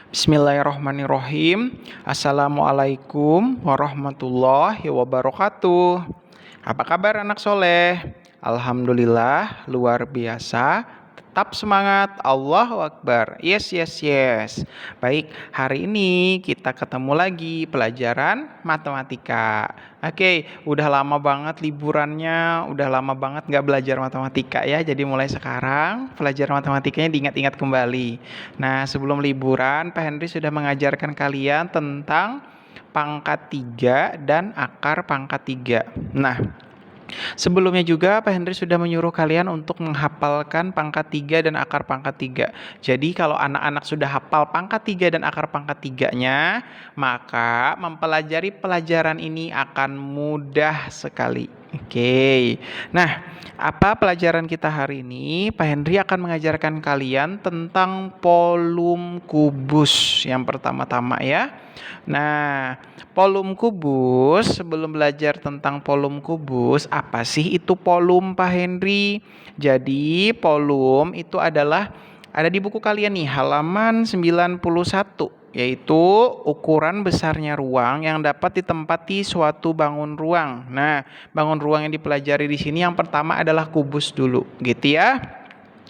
Bismillahirrahmanirrahim. Assalamualaikum warahmatullahi wabarakatuh. Apa kabar anak soleh? Alhamdulillah luar biasa. Tetap semangat. Allahu Akbar. Yes, yes, yes. Baik, hari ini kita ketemu lagi pelajaran matematika. Oke, udah lama banget liburannya, udah lama banget nggak belajar matematika ya. Jadi mulai sekarang pelajaran matematikanya diingat-ingat kembali. Nah, sebelum liburan, Pak Henry sudah mengajarkan kalian tentang pangkat 3 dan akar pangkat 3. Nah, sebelumnya juga Pak Henry sudah menyuruh kalian untuk menghafalkan pangkat 3 dan akar pangkat 3. Jadi kalau anak-anak sudah hafal pangkat 3 dan akar pangkat 3-nya, maka mempelajari pelajaran ini akan mudah sekali. Oke. Nah, apa pelajaran kita hari ini? Pak Henry akan mengajarkan kalian tentang polum kubus yang pertama-tama ya. Nah, polum kubus, sebelum belajar tentang polum kubus, apa sih itu polum Pak Henry? Jadi, polum itu adalah ada di buku kalian nih, halaman 91, yaitu ukuran besarnya ruang yang dapat ditempati suatu bangun ruang. Nah, bangun ruang yang dipelajari di sini yang pertama adalah kubus dulu, gitu ya.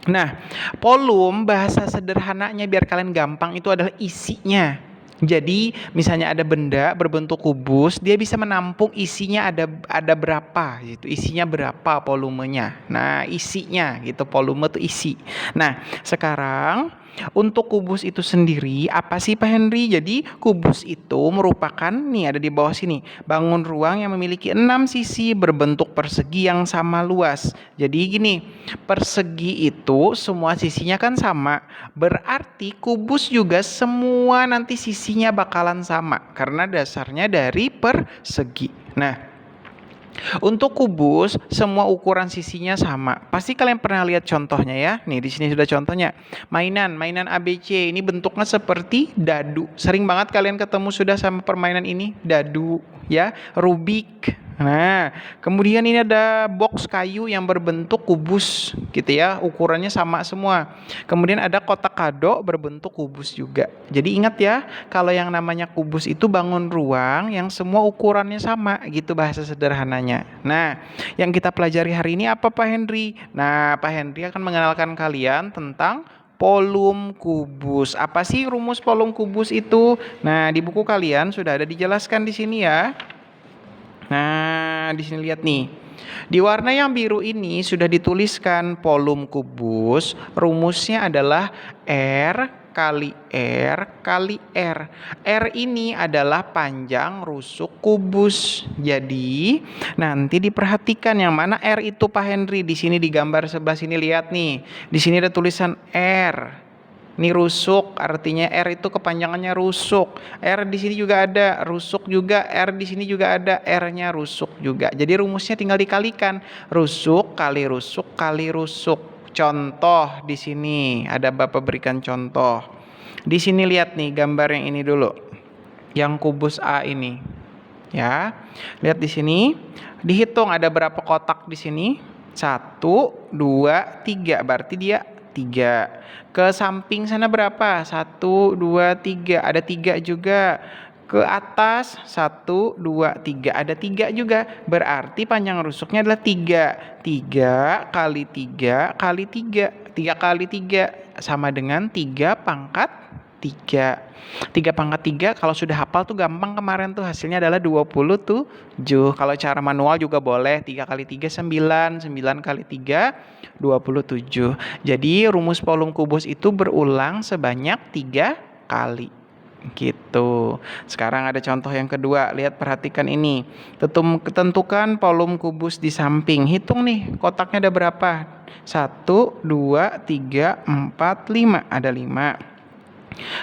Nah, polum bahasa sederhananya biar kalian gampang itu adalah isinya. Jadi, misalnya ada benda berbentuk kubus, dia bisa menampung isinya ada berapa gitu. Isinya berapa volumenya. Nah, isinya gitu, volume itu isi. Nah, sekarang untuk kubus itu sendiri apa sih Pak Henry? Jadi kubus itu merupakan nih ada di bawah sini, bangun ruang yang memiliki 6 sisi berbentuk persegi yang sama luas. Jadi gini, persegi itu semua sisinya kan sama. Berarti kubus juga semua nanti sisinya bakalan sama karena dasarnya dari persegi. Nah, untuk kubus, semua ukuran sisinya sama. Pasti kalian pernah lihat contohnya ya. Nih, di sini sudah contohnya. Mainan ABC. Ini bentuknya seperti dadu. Sering banget kalian ketemu sudah sama permainan ini, dadu, ya, Rubik. Nah, kemudian ini ada box kayu yang berbentuk kubus, gitu ya. Ukurannya sama semua. Kemudian ada kotak kado berbentuk kubus juga. Jadi ingat ya, kalau yang namanya kubus itu bangun ruang yang semua ukurannya sama, gitu bahasa sederhananya. Nah, yang kita pelajari hari ini apa Pak Henry? Nah, Pak Henry akan mengenalkan kalian tentang polum kubus. Apa sih rumus polum kubus itu? Nah, di buku kalian sudah ada dijelaskan di sini ya. Nah, di sini lihat nih. Di warna yang biru ini sudah dituliskan polum kubus. Rumusnya adalah R kali R kali R. R ini adalah panjang rusuk kubus. Jadi, nanti diperhatikan yang mana R itu Pak Henry. Di sini di gambar sebelah sini lihat nih. Di sini ada tulisan R. Ini rusuk, artinya R itu kepanjangannya rusuk. R di sini juga ada, rusuk juga. R di sini juga ada, R-nya rusuk juga. Jadi rumusnya tinggal dikalikan. Rusuk kali rusuk kali rusuk. Contoh di sini ada Bapak berikan contoh. Di sini lihat nih gambar yang ini dulu. Yang kubus A ini. Ya. Lihat di sini. Dihitung ada berapa kotak di sini? 1, 2, 3. Berarti dia 3. Ke samping sana berapa? 1, 2, 3. Ada 3 juga. Ke atas 1, 2, 3. Ada 3 juga. Berarti panjang rusuknya adalah 3. 3 kali 3 kali 3. 3 kali 3 sama dengan 3 pangkat 3. 3 pangkat 3 kalau sudah hafal tuh gampang kemarin tuh hasilnya adalah 27. Kalau cara manual juga boleh. 3 kali 3 9. 9 kali 3 27. Jadi rumus polum kubus itu berulang sebanyak 3 kali. Gitu. Sekarang ada contoh yang kedua. Lihat, perhatikan ini. Tentukan polum kubus di samping. Hitung nih kotaknya ada berapa. 1, 2, 3, 4, 5. Ada 5.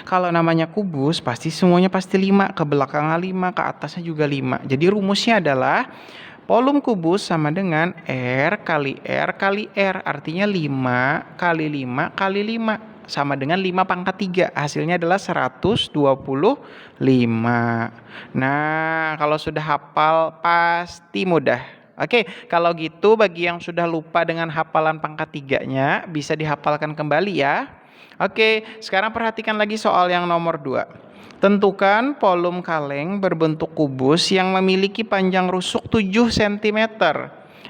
Kalau namanya kubus pasti semuanya pasti 5. Ke belakangnya 5, ke atasnya juga 5. Jadi rumusnya adalah polum kubus sama dengan R kali R kali R. Artinya 5 kali 5 kali 5. Sama dengan 5 pangkat 3. Hasilnya adalah 125. Nah, kalau sudah hafal pasti mudah. Oke, kalau gitu bagi yang sudah lupa dengan hafalan pangkat 3-nya bisa dihafalkan kembali ya. Oke, sekarang perhatikan lagi soal yang nomor 2. Tentukan volume kaleng berbentuk kubus yang memiliki panjang rusuk 7 cm.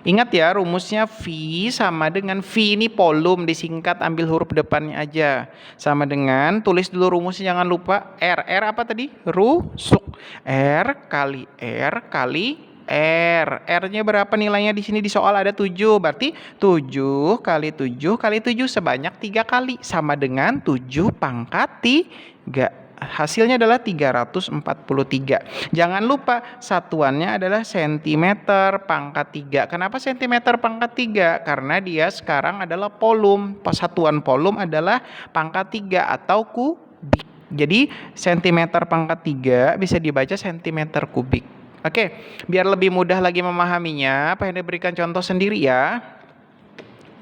Ingat ya, rumusnya V sama dengan V ini volume, disingkat ambil huruf depannya aja. Sama dengan, tulis dulu rumusnya jangan lupa, R. R apa tadi? Rusuk. R kali R kali R. R-nya berapa nilainya di sini di soal ada 7. Berarti 7 kali 7 kali 7 sebanyak 3 kali. Sama dengan 7 pangkat 3. Hasilnya adalah 343. Jangan lupa satuannya adalah cm pangkat 3. Kenapa cm pangkat 3? Karena dia sekarang adalah volume. Satuan volume adalah pangkat 3 atau kubik. Jadi cm pangkat 3 bisa dibaca cm kubik. Oke, biar lebih mudah lagi memahaminya, Pak Henry berikan contoh sendiri ya.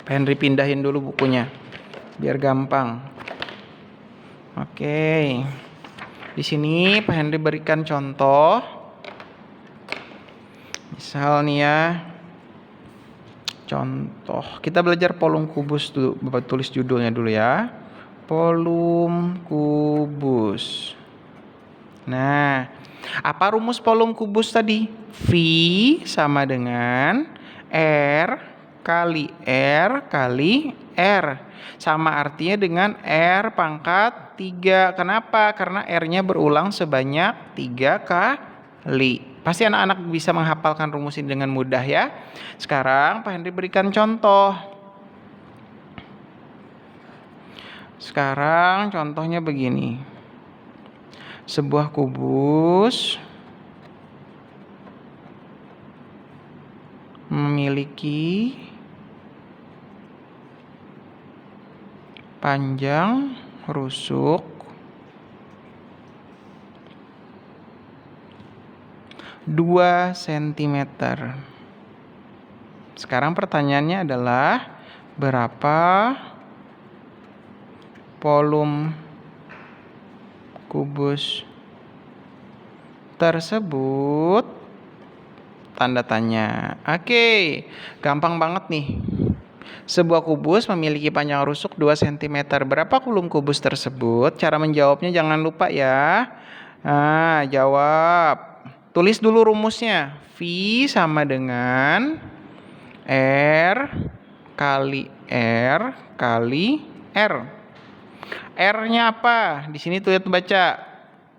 Pak Henry pindahin dulu bukunya biar gampang. Oke. Di sini Pak Henry berikan contoh. Misal nih ya. Contoh, kita belajar volume kubus dulu. Bapak tulis judulnya dulu ya. Volume kubus. Nah, apa rumus volume kubus tadi? V sama dengan R kali R kali R. Sama artinya dengan R pangkat 3. Kenapa? Karena R-nya berulang sebanyak 3 kali. Pasti anak-anak bisa menghafalkan rumus ini dengan mudah ya. Sekarang Pak Henry berikan contoh. Sekarang contohnya begini. Sebuah kubus memiliki panjang rusuk 2 cm. Sekarang pertanyaannya adalah berapa volume kubus tersebut? Tanda tanya. Oke, gampang banget nih. Sebuah kubus memiliki panjang rusuk 2 cm. Berapa volume kubus tersebut? Cara menjawabnya jangan lupa ya. Nah, jawab. Tulis dulu rumusnya. V sama dengan R kali R kali R. R-nya apa? Di sini tuh baca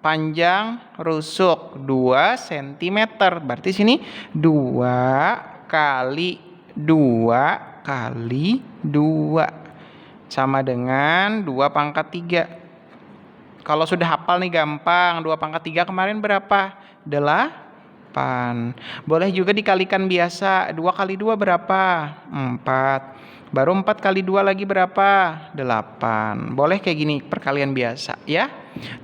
panjang rusuk 2 cm. Berarti sini 2 kali 2 kali 2 sama dengan 2 pangkat 3. Kalau sudah hafal nih gampang. 2 pangkat 3 kemarin berapa? 8. Boleh juga dikalikan biasa. 2 kali 2 berapa? 4. Baru 4 kali 2 lagi berapa? 8. Boleh kayak gini perkalian biasa ya.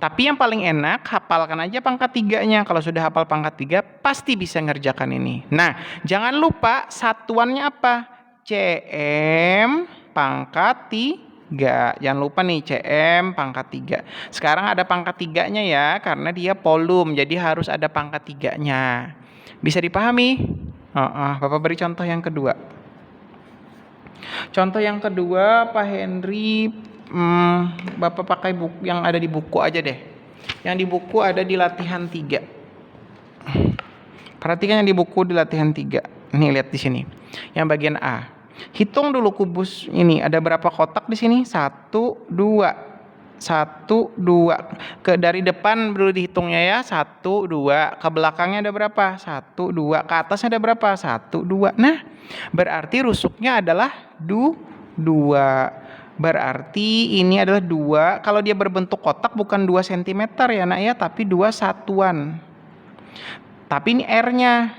Tapi yang paling enak hafalkan aja pangkat 3-nya. Kalau sudah hafal pangkat 3 pasti bisa ngerjakan ini. Nah, jangan lupa satuannya apa? Cm pangkat 3. Jangan lupa nih Cm pangkat 3. Sekarang ada pangkat 3-nya ya, karena dia volume, jadi harus ada pangkat 3-nya. Bisa dipahami? Bapak beri contoh yang kedua. Contoh yang kedua, Pak Henry, Bapak pakai buku yang ada di buku aja deh. Yang di buku ada di latihan 3. Perhatikan yang di buku di latihan 3. Nih lihat di sini. Yang bagian A. Hitung dulu kubus ini ada berapa kotak di sini? 1, 2. 1, 2. Dari depan dulu dihitungnya ya. 1, 2. Ke belakangnya ada berapa? 1, 2. Ke atasnya ada berapa? 1, 2. Nah, berarti rusuknya adalah 2. Berarti ini adalah 2. Kalau dia berbentuk kotak bukan 2 cm ya nak ya, tapi 2 satuan. Tapi ini R-nya.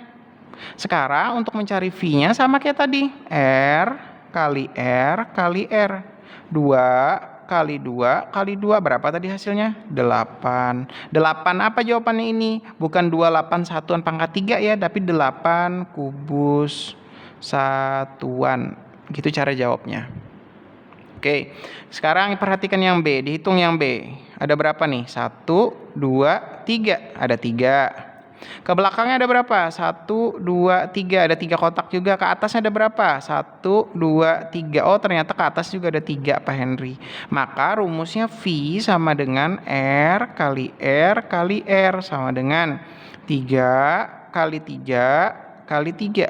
Sekarang untuk mencari V-nya sama kayak tadi. R kali R kali R. 2 kali 2 kali 2. Berapa tadi hasilnya? 8. 8 apa jawabannya ini? Bukan 28 satuan pangkat 3 ya, tapi 8 kubus satuan. Gitu cara jawabnya. Oke, sekarang perhatikan yang B. Dihitung yang B. Ada berapa nih? 1, 2, 3. Ada 3. Ke belakangnya ada berapa? 1, 2, 3. Ada 3 kotak juga. Ke atasnya ada berapa? 1, 2, 3. Oh, ternyata ke atas juga ada 3, Pak Henry. Maka rumusnya V sama dengan R kali R kali R sama dengan 3 kali 3 kali 3.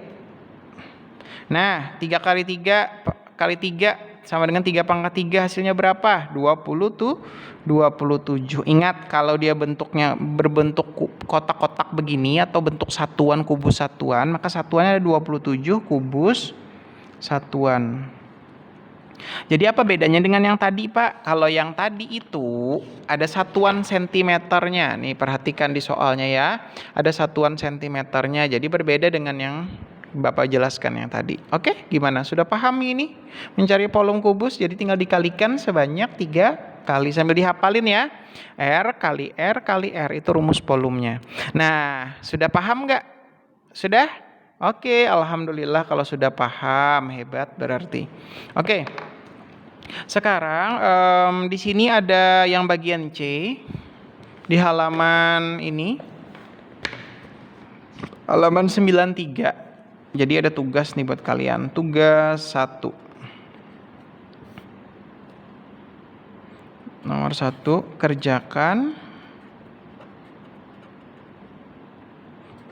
Nah, 3 kali 3 kali 3 sama dengan 3 pangkat 3, hasilnya berapa? 20 tuh 27. Ingat, kalau dia bentuknya berbentuk kotak-kotak begini atau bentuk satuan, kubus satuan, maka satuannya ada 27, kubus satuan. Jadi apa bedanya dengan yang tadi, Pak? Kalau yang tadi itu ada satuan sentimeternya. Nih, perhatikan di soalnya ya. Ada satuan sentimeternya. Jadi berbeda dengan yang Bapak jelaskan yang tadi. Oke, gimana? Sudah paham ini? Mencari volume kubus, jadi tinggal dikalikan sebanyak 3 kali. Sambil dihafalin ya. R kali R kali R, itu rumus volumenya. Nah, sudah paham nggak? Sudah? Oke, alhamdulillah kalau sudah paham. Hebat berarti. Oke. Sekarang di sini ada yang bagian C di halaman ini, halaman 93. Jadi ada tugas nih buat kalian. Tugas 1. Nomor 1, kerjakan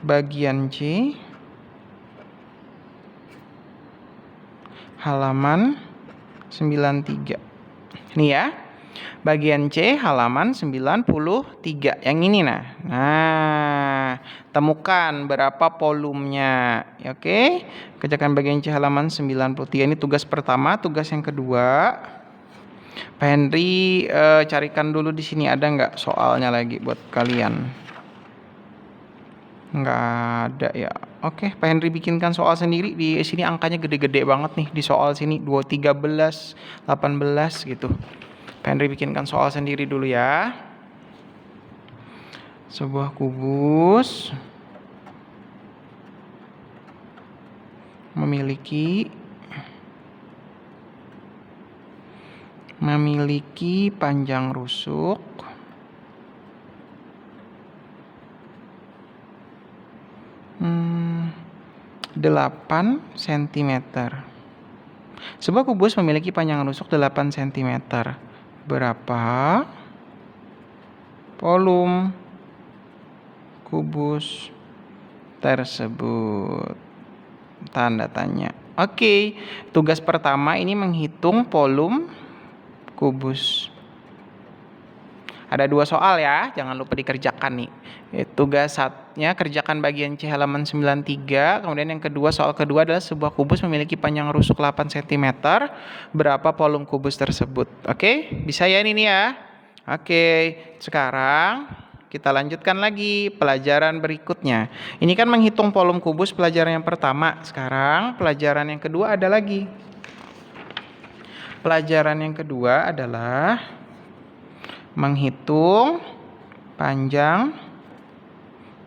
bagian C halaman 93. Ini ya. Bagian C halaman 93. Yang ini Nah, temukan berapa volumenya. Oke. Kerjakan bagian C halaman 93. Ini tugas pertama. Tugas yang kedua, Pak Henry carikan dulu di sini ada nggak soalnya lagi buat kalian. Nggak ada ya. Oke, Pak Henry bikinkan soal sendiri. Di sini angkanya gede-gede banget nih di soal sini. 2, 13, 18 gitu. Pak Henry bikinkan soal sendiri dulu ya. Sebuah kubus memiliki panjang rusuk 8 cm. Sebuah kubus memiliki panjang rusuk 8 cm. Berapa volume kubus tersebut? Tanda tanya. Oke, tugas pertama ini menghitung volume kubus. Ada 2 soal ya, jangan lupa dikerjakan nih. Tugas 1-nya kerjakan bagian C halaman 93. Kemudian yang kedua, soal kedua adalah sebuah kubus memiliki panjang rusuk 8 cm. Berapa volume kubus tersebut? Oke, bisa ya ini ya? Oke, sekarang kita lanjutkan lagi pelajaran berikutnya. Ini kan menghitung volume kubus pelajaran yang pertama. Sekarang pelajaran yang kedua ada lagi. Pelajaran yang kedua adalah menghitung panjang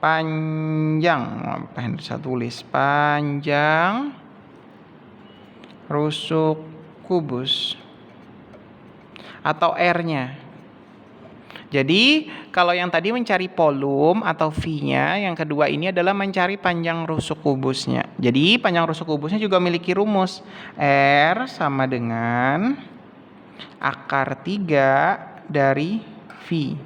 apa yang saya tulis, panjang rusuk kubus atau R-nya. Jadi kalau yang tadi mencari volume atau V-nya, yang kedua ini adalah mencari panjang rusuk kubusnya. Jadi panjang rusuk kubusnya juga memiliki rumus. R sama dengan akar 3 dari V.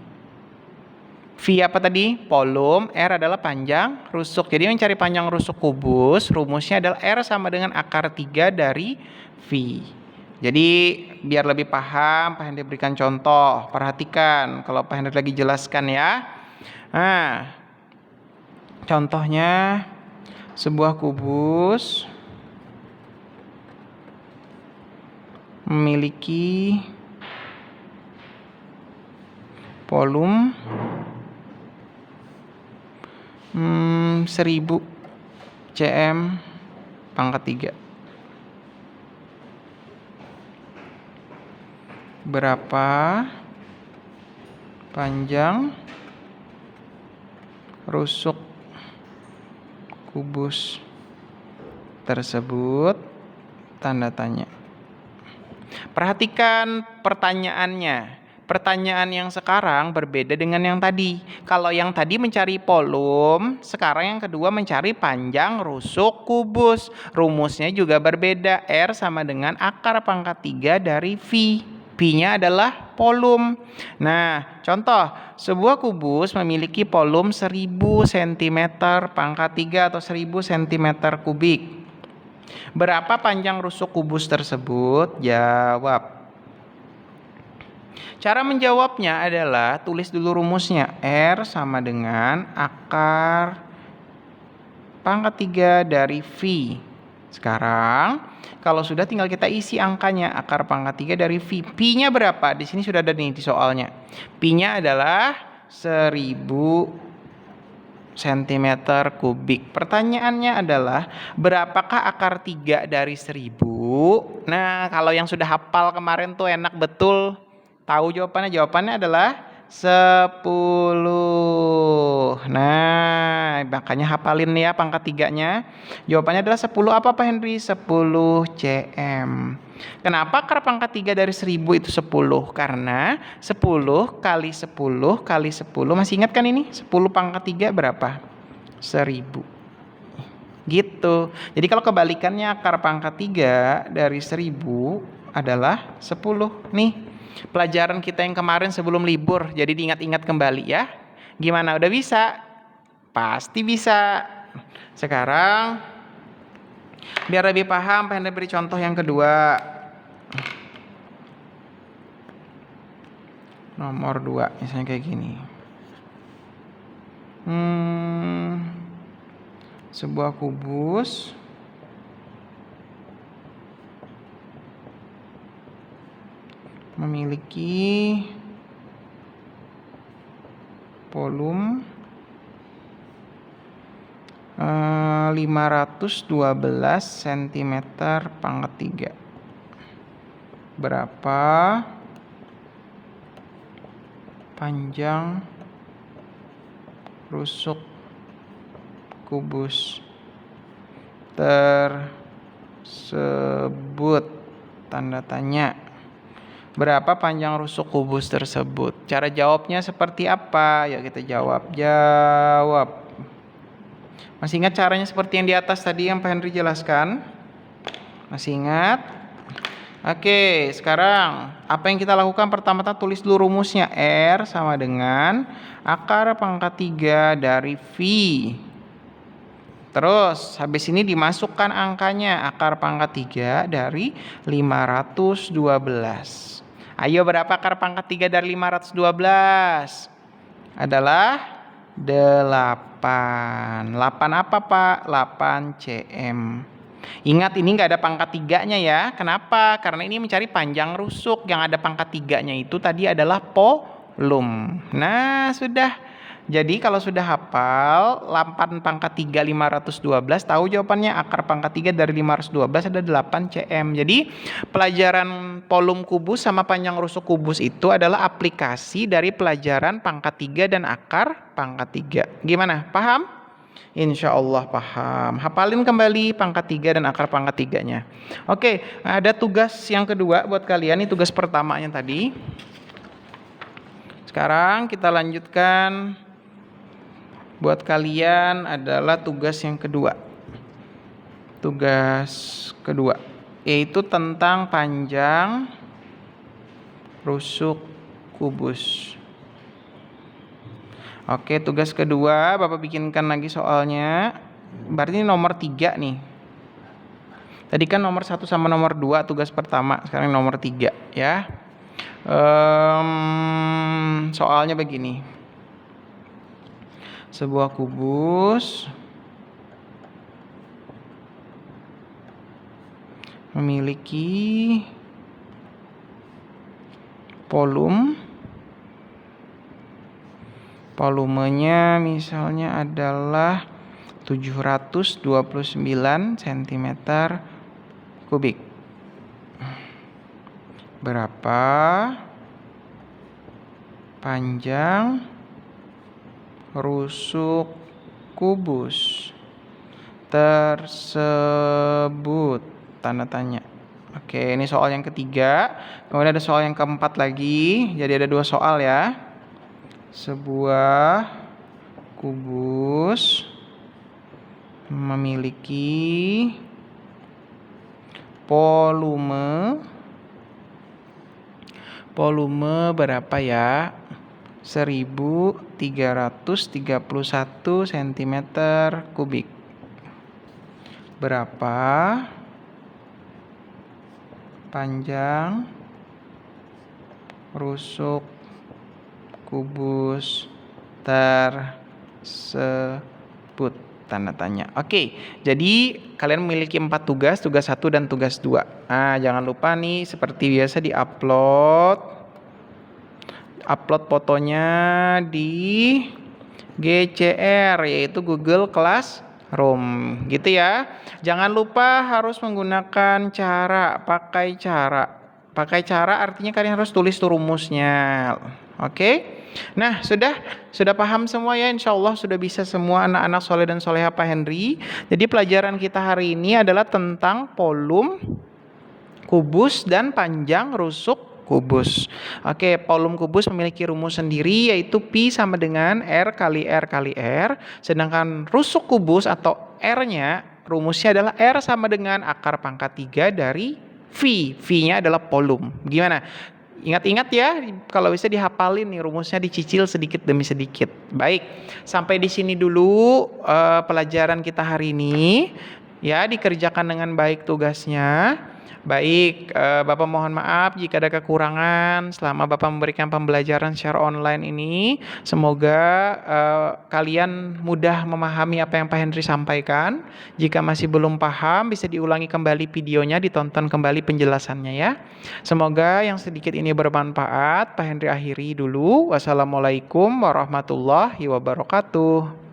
V apa tadi? Volume. R adalah panjang rusuk. Jadi mencari panjang rusuk kubus, rumusnya adalah R sama dengan akar 3 dari V. Jadi biar lebih paham, Pak Hendy berikan contoh. Perhatikan kalau Pak Hendy lagi jelaskan ya. Nah, contohnya sebuah kubus memiliki volume 1000 cm pangkat 3. Berapa panjang rusuk kubus tersebut? Tanda tanya. Perhatikan pertanyaannya. pertanyaan yang sekarang berbeda dengan yang tadi. Kalau yang tadi mencari volum, sekarang yang kedua mencari panjang rusuk kubus. Rumusnya juga berbeda. R sama dengan akar pangkat 3 dari V. V-nya adalah volum. Nah, contoh, sebuah kubus memiliki volum 1000 cm pangkat 3 atau 1000 cm kubik. Berapa panjang rusuk kubus tersebut? Jawab. Cara menjawabnya adalah tulis dulu rumusnya. R sama dengan akar pangkat 3 dari V. Sekarang, kalau sudah tinggal kita isi angkanya. Akar pangkat 3 dari V. Pi-nya berapa? Di sini sudah ada nih di soalnya. Pi-nya adalah 1000 cm kubik. Pertanyaannya adalah, berapakah akar 3 dari 1000? Nah, kalau yang sudah hafal kemarin tuh enak betul. Tahu jawabannya? Jawabannya adalah 10. Nah, makanya hafalin ya pangkat 3-nya. Jawabannya adalah 10 apa Pak Henry? 10 cm. Kenapa akar pangkat 3 dari 1000 itu 10? Karena 10 kali 10 kali 10. Masih ingat kan ini? 10 pangkat 3 berapa? 1000. Gitu. Jadi kalau kebalikannya akar pangkat 3 dari 1000 adalah 10. Nih, pelajaran kita yang kemarin sebelum libur. Jadi diingat-ingat kembali ya. Gimana? Udah bisa? Pasti bisa. Sekarang biar lebih paham, pengen beri contoh yang kedua. Nomor 2, misalnya kayak gini. Sebuah kubus memiliki volum 512 cm pangkat 3. Berapa panjang rusuk kubus tersebut? Tanda tanya. Berapa panjang rusuk kubus tersebut? Cara jawabnya seperti apa? Yuk kita jawab. Masih ingat caranya seperti yang di atas tadi yang Pak Henry jelaskan? Masih ingat? Oke, sekarang apa yang kita lakukan? Pertama-tama tulis dulu rumusnya. R sama dengan akar pangkat 3 dari V. Terus habis ini dimasukkan angkanya. Akar pangkat 3 dari 512. Ayo, berapa akar pangkat 3 dari 512? Adalah 8. 8 apa Pak? 8 cm. Ingat, ini nggak ada pangkat 3-nya ya. Kenapa? Karena ini mencari panjang rusuk. Yang ada pangkat 3-nya itu tadi adalah volum. Nah, sudah. Jadi kalau sudah hafal 8 pangkat 3 512, tahu jawabannya. Akar pangkat 3 dari 512 ada 8 cm. Jadi pelajaran volum kubus sama panjang rusuk kubus itu adalah aplikasi dari pelajaran pangkat 3 dan akar pangkat 3. Gimana? Paham? Insya Allah paham. Hafalin kembali pangkat 3 dan akar pangkat 3-nya. Oke, ada tugas yang kedua buat kalian. Ini tugas pertamanya tadi. Sekarang kita lanjutkan. Buat kalian adalah tugas yang kedua. Tugas kedua, yaitu tentang panjang rusuk kubus. Oke, tugas kedua Bapak bikinkan lagi soalnya. Berarti ini nomor 3 nih. Tadi kan nomor 1 sama nomor 2 tugas pertama. Sekarang nomor 3 ya. Soalnya begini. Sebuah kubus memiliki volumenya misalnya adalah 729 cm kubik. Berapa panjang rusuk kubus tersebut? Tanda tanya. Oke, ini soal yang ketiga. Kemudian ada soal yang keempat lagi. Jadi ada 2 soal ya. Sebuah kubus memiliki volume berapa ya? 1331 cm kubik. Berapa panjang rusuk kubus tersebut? Tanda tanya. Oke, jadi kalian memiliki 4 tugas, tugas 1 dan tugas 2. Nah, jangan lupa nih seperti biasa upload fotonya di GCR, yaitu Google Classroom, gitu ya. Jangan lupa harus menggunakan pakai cara artinya kalian harus tulis tuh rumusnya. Oke? Nah, sudah paham semua ya, insya Allah sudah bisa semua anak-anak soleh dan soleha Pak Henry. Jadi pelajaran kita hari ini adalah tentang volume kubus dan panjang rusuk kubus. Oke, volume kubus memiliki rumus sendiri yaitu Pi sama dengan R kali R kali R. Sedangkan rusuk kubus atau R-nya rumusnya adalah R sama dengan akar pangkat 3 dari V. V-nya adalah volume. Gimana? Ingat-ingat ya, kalau bisa dihafalin nih rumusnya, dicicil sedikit demi sedikit. Baik, sampai di sini dulu pelajaran kita hari ini. Ya, dikerjakan dengan baik tugasnya. Baik, Bapak mohon maaf jika ada kekurangan selama Bapak memberikan pembelajaran secara online ini. Semoga kalian mudah memahami apa yang Pak Henry sampaikan. Jika masih belum paham, bisa diulangi kembali videonya, ditonton kembali penjelasannya ya. Semoga yang sedikit ini bermanfaat. Pak Henry akhiri dulu. Wassalamualaikum warahmatullahi wabarakatuh.